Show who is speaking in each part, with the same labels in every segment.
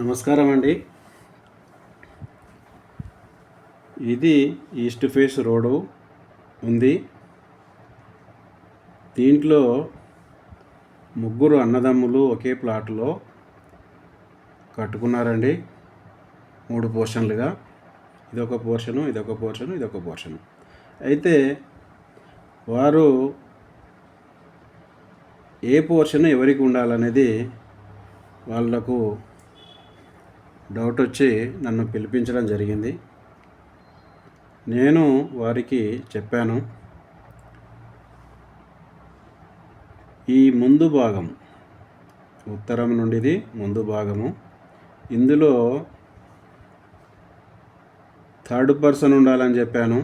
Speaker 1: నమస్కారం అండి. ఇది ఈస్ట్ ఫేస్ రోడ్డు ఉంది. దీంట్లో ముగ్గురు అన్నదమ్ములు ఒకే ప్లాట్లో కట్టుకున్నారండి. 3 పోర్షన్లుగా. ఇదొక పోర్షను, ఇదొక పోర్షను, ఇదొక పోర్షను. అయితే వారు ఏ పోర్షన్ ఎవరికి ఉండాలనేది వాళ్లకు డౌట్ వచ్చి నన్ను పిలిపించడం జరిగింది. నేను వారికి చెప్పాను, ఈ ముందు భాగం ఉత్తరం నుండిది ముందు భాగము, ఇందులో థర్డ్ పర్సన్ ఉండాలని చెప్పాను.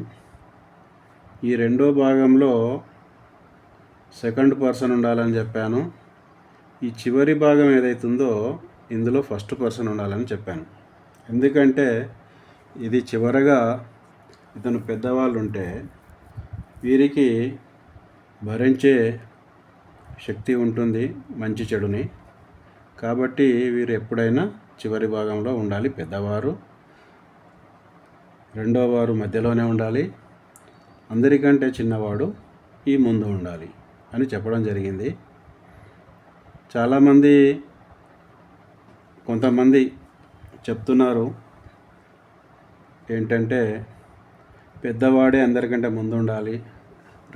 Speaker 1: ఈ రెండో భాగంలో సెకండ్ పర్సన్ ఉండాలని చెప్పాను. ఈ చివరి భాగం ఏదైతుందో ఇందులో ఫస్ట్ పర్సన్ ఉండాలని చెప్పాను. ఎందుకంటే ఇది చివరగా ఇతను పెద్దవాళ్ళు ఉంటే వీరికి భరించే శక్తి ఉంటుంది మంచి చెడుని. కాబట్టి వీరు ఎప్పుడైనా చివరి భాగంలో ఉండాలి. పెద్దవారు, రెండో వారు మధ్యలోనే ఉండాలి, అందరికంటే చిన్నవాడు ఈ ముందు ఉండాలి అని చెప్పడం జరిగింది. చాలామంది కొంతమంది చెప్తున్నారు ఏంటంటే పెద్దవాడే అందరికంటే ముందు ఉండాలి,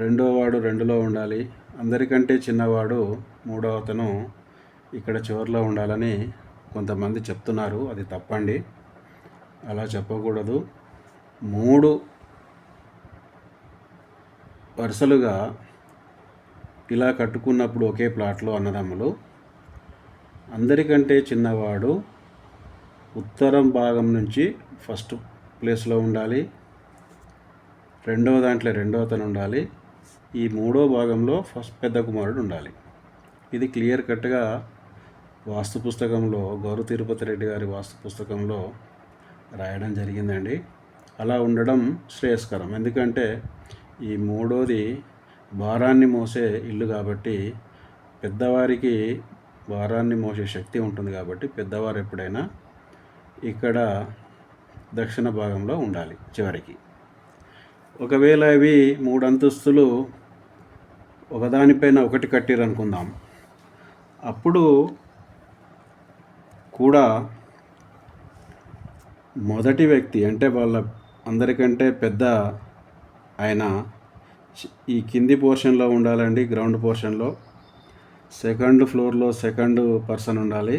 Speaker 1: రెండో వాడు రెండులో ఉండాలి, అందరికంటే చిన్నవాడు మూడవ అతను ఇక్కడ చివరిలో ఉండాలని కొంతమంది చెప్తున్నారు. అది తప్పండి. అలా చెప్పకూడదు. 3 వరుసలుగా ఇలా కట్టుకున్నప్పుడు ఒకే ప్లాట్లో అన్నదమ్ములు, అందరికంటే చిన్నవాడు ఉత్తరం భాగం నుంచి ఫస్ట్ ప్లేస్లో ఉండాలి, రెండవ దాంట్లో రెండవ అతను ఉండాలి, ఈ మూడో భాగంలో ఫస్ట్ పెద్ద కుమారుడు ఉండాలి. ఇది క్లియర్ కట్గా వాస్తు పుస్తకంలో, గౌరవ తిరుపతి రెడ్డి గారి వాస్తు పుస్తకంలో రాయడం జరిగిందండి. అలా ఉండడం శ్రేయస్కరం. ఎందుకంటే ఈ మూడోది భారాన్ని మోసే ఇల్లు కాబట్టి, పెద్దవారికి భారాన్ని మోసే శక్తి ఉంటుంది కాబట్టి పెద్దవారు ఎప్పుడైనా ఇక్కడ దక్షిణ భాగంలో ఉండాలి చివరికి. ఒకవేళ ఇవి 3 అంతస్తులు ఒకదానిపైన ఒకటి కట్టిరు అనుకుందాం, అప్పుడు కూడా మొదటి వ్యక్తి అంటే వాళ్ళ అందరికంటే పెద్ద ఆయన ఈ కింది పోర్షన్లో ఉండాలండి. గ్రౌండ్ పోర్షన్లో సెకండ్ ఫ్లోర్లో సెకండ్ పర్సన్ ఉండాలి,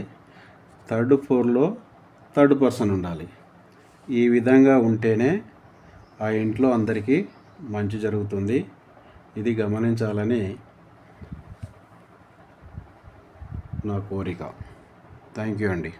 Speaker 1: థర్డ్ ఫ్లోర్లో థర్డ్ పర్సన్ ఉండాలి. ఈ విధంగా ఉంటేనే ఆ ఇంట్లో అందరికీ మంచి జరుగుతుంది. ఇది గమనించాలని నా కోరిక. థ్యాంక్ యూ అండి.